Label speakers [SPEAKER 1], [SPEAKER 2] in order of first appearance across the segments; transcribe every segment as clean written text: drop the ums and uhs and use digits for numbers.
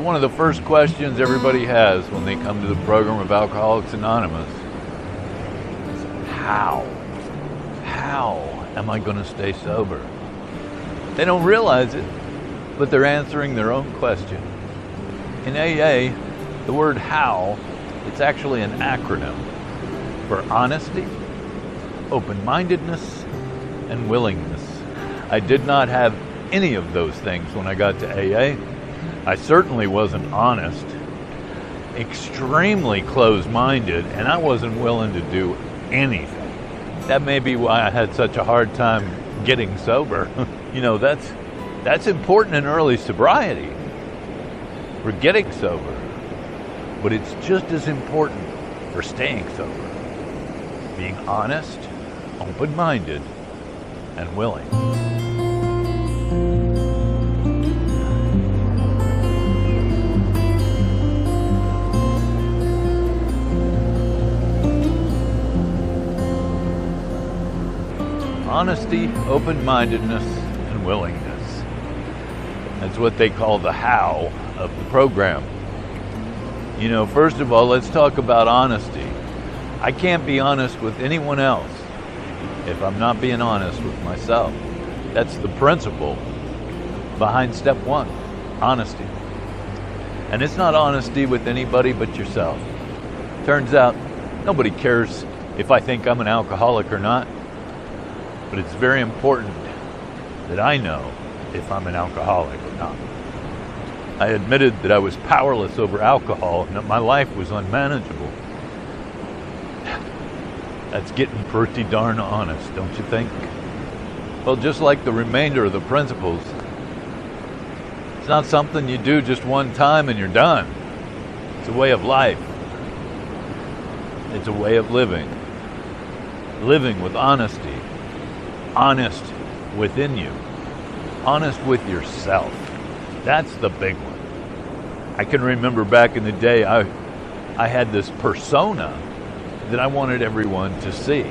[SPEAKER 1] So one of the first questions everybody has when they come to the program of Alcoholics Anonymous is, how am I going to stay sober? They don't realize it, but they're answering their own question. In AA, the word how, it's actually an acronym for honesty, open-mindedness, and willingness. I did not have any of those things when I got to AA. I certainly wasn't honest, extremely closed-minded, and I wasn't willing to do anything. That may be why I had such a hard time getting sober. You know, that's important in early sobriety, for getting sober, but it's just as important for staying sober. Being honest, open-minded, and willing. Honesty, open-mindedness, and willingness. That's what they call the how of the program. You know, first of all, let's talk about honesty. I can't be honest with anyone else if I'm not being honest with myself. That's the principle behind step one, honesty. And it's not honesty with anybody but yourself. Turns out, nobody cares if I think I'm an alcoholic or not. But it's very important that I know if I'm an alcoholic or not. I admitted that I was powerless over alcohol and that my life was unmanageable. That's getting pretty darn honest, don't you think? Well, just like the remainder of the principles, it's not something you do just one time and you're done. It's a way of life. It's a way of living. Living with honesty. Honest within you. Honest with yourself. That's the big one. I can remember back in the day, I had this persona that I wanted everyone to see.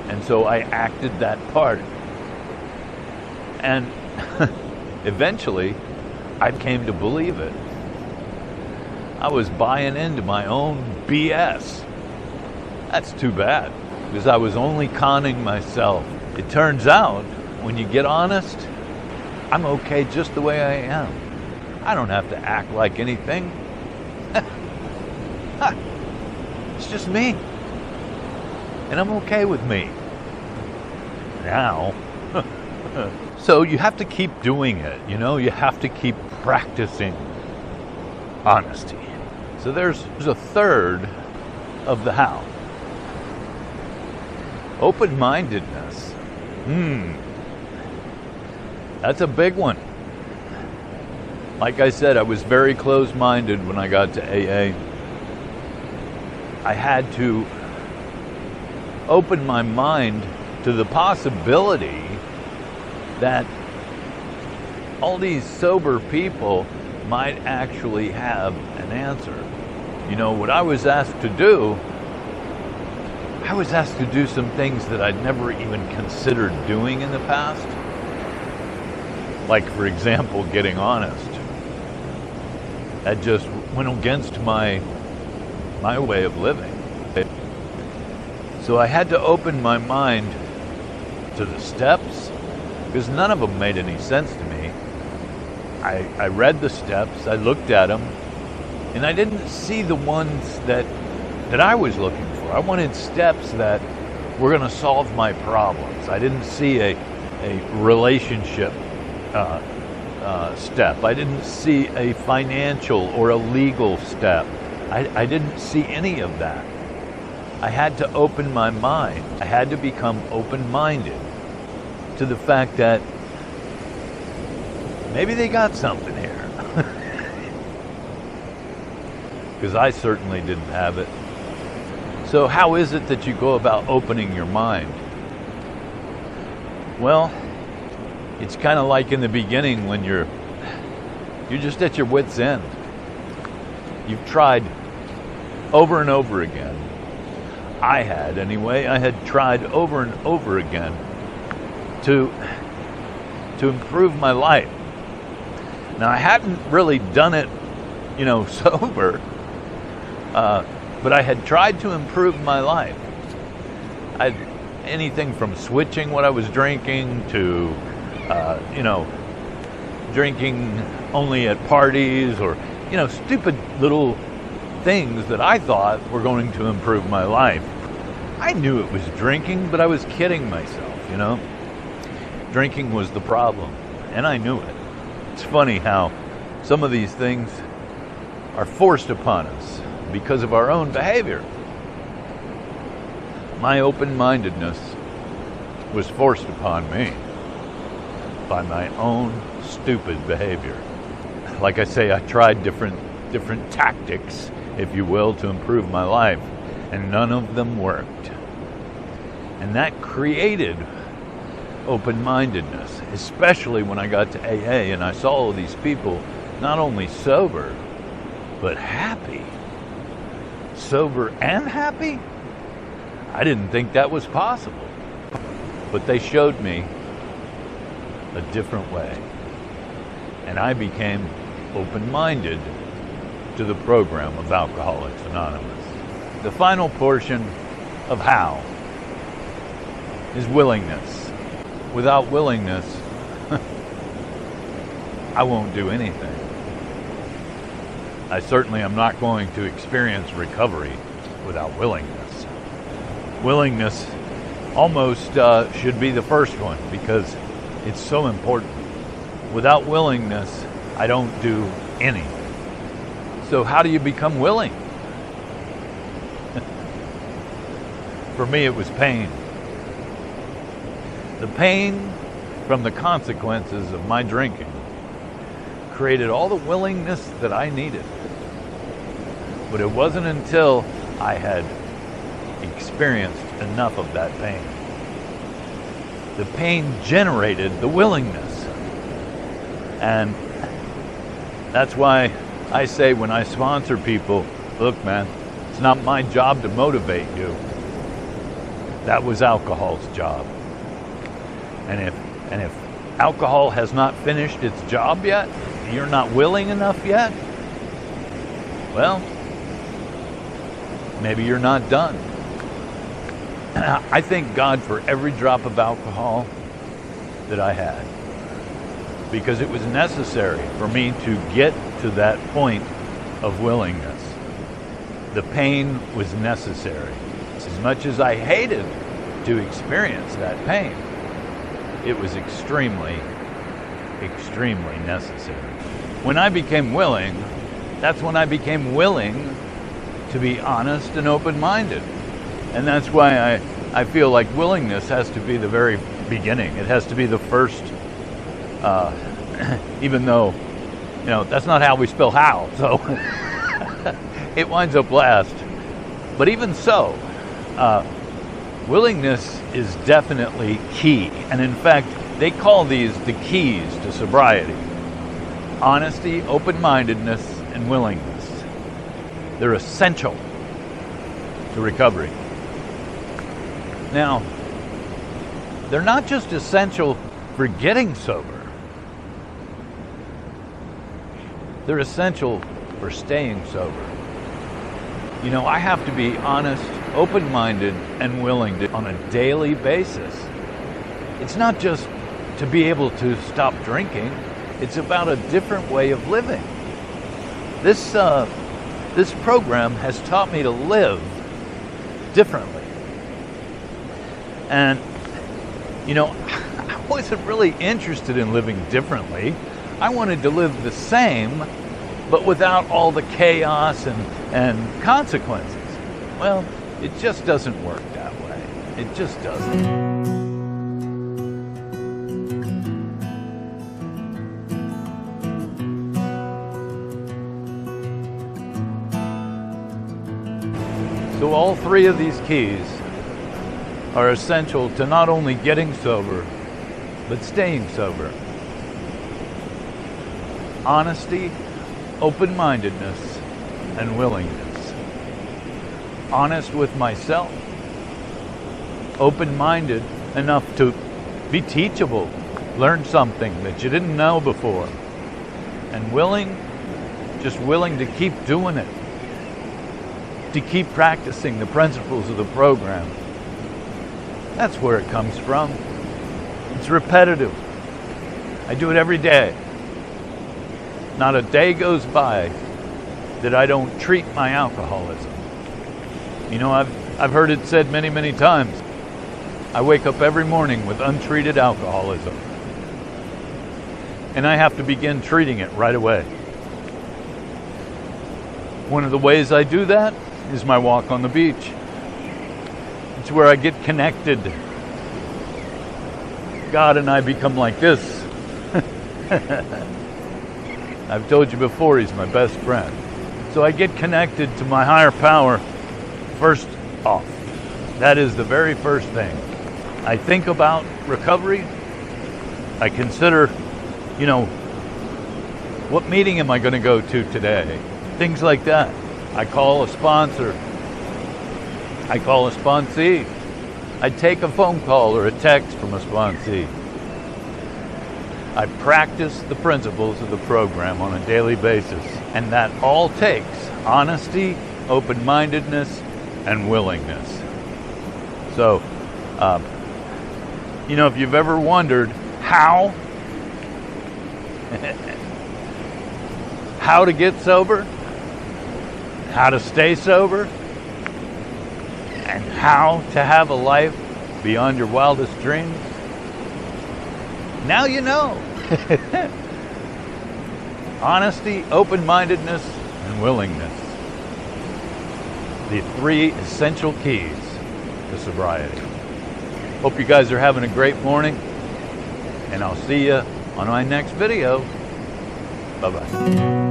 [SPEAKER 1] And so I acted that part. And eventually, I came to believe it. I was buying into my own BS. That's too bad, because I was only conning myself. It turns out, when you get honest, I'm okay just the way I am. I don't have to act like anything. It's just me. And I'm okay with me. Now. So you have to keep doing it, you know? You have to keep practicing honesty. So there's a third of the how. Open-mindedness. That's a big one. Like I said, I was very closed-minded when I got to AA. I had to open my mind to the possibility that all these sober people might actually have an answer. You know, what I was asked to do, I was asked to do some things that I'd never even considered doing in the past. Like, for example, getting honest. That just went against my way of living. So I had to open my mind to the steps, because none of them made any sense to me. I read the steps, I looked at them, and I didn't see the ones that I was looking for. I wanted steps that were going to solve my problems. I didn't see a relationship step. I didn't see a financial or a legal step. I didn't see any of that. I had to open my mind. I had to become open-minded to the fact that maybe they got something here. Because I certainly didn't have it. So how is it that you go about opening your mind? Well, it's kind of like in the beginning when you're just at your wit's end. You've tried over and over again. I had tried over and over again to improve my life. Now, I hadn't really done it sober. But I had tried to improve my life. Anything from switching what I was drinking to, drinking only at parties, or, stupid little things that I thought were going to improve my life. I knew it was drinking, but I was kidding myself, Drinking was the problem, and I knew it. It's funny how some of these things are forced upon us because of our own behavior. My open-mindedness was forced upon me by my own stupid behavior. Like I say, I tried different tactics, if you will, to improve my life, and none of them worked. And that created open-mindedness, especially when I got to AA and I saw all these people not only sober, but happy. Sober and happy? I didn't think that was possible. But they showed me a different way. And I became open-minded to the program of Alcoholics Anonymous. The final portion of how is willingness. Without willingness, I won't do anything. I certainly am not going to experience recovery without willingness. Willingness almost should be the first one because it's so important. Without willingness, I don't do anything. So how do you become willing? For me, it was pain. The pain from the consequences of my drinking created all the willingness that I needed. But it wasn't until I had experienced enough of that pain. The pain generated the willingness. And that's why I say when I sponsor people, look, man, it's not my job to motivate you. That was alcohol's job. And if alcohol has not finished its job yet, you're not willing enough yet, well, maybe you're not done. I thank God for every drop of alcohol that I had, because it was necessary for me to get to that point of willingness. The pain was necessary. As much as I hated to experience that pain, it was extremely, extremely necessary. When I became willing, that's when I became willing to be honest and open-minded. And that's why I feel like willingness has to be the very beginning. It has to be the first, even though, that's not how we spell how, so it winds up last. But even so, willingness is definitely key. And in fact, they call these the keys to sobriety. Honesty, open-mindedness, and willingness. They're essential to recovery. Now, they're not just essential for getting sober. They're essential for staying sober. I have to be honest, open-minded, and willing to, on a daily basis. It's not just to be able to stop drinking. It's about a different way of living. This program has taught me to live differently. And, I wasn't really interested in living differently. I wanted to live the same, but without all the chaos and consequences. Well, it just doesn't work that way. It just doesn't. So all three of these keys are essential to not only getting sober, but staying sober. Honesty, open-mindedness, and willingness. Honest with myself. Open-minded enough to be teachable, learn something that you didn't know before. And willing just willing to keep doing it, to keep practicing the principles of the program. That's where it comes from. It's repetitive. I do it every day. Not a day goes by that I don't treat my alcoholism. You know, I've heard it said many, many times. I wake up every morning with untreated alcoholism. And I have to begin treating it right away. One of the ways I do that is my walk on the beach. It's where I get connected. God and I become like this. I've told you before, he's my best friend. So I get connected to my higher power first off. That is the very first thing. I think about recovery. I consider, what meeting am I going to go to today? Things like that. I call a sponsor. I call a sponsee. I take a phone call or a text from a sponsee. I practice the principles of the program on a daily basis. And that all takes honesty, open-mindedness, and willingness. So, if you've ever wondered how to get sober, how to stay sober, and how to have a life beyond your wildest dreams, now you know. Honesty, open-mindedness, and willingness. The 3 essential keys to sobriety. Hope you guys are having a great morning, and I'll see you on my next video. Bye-bye.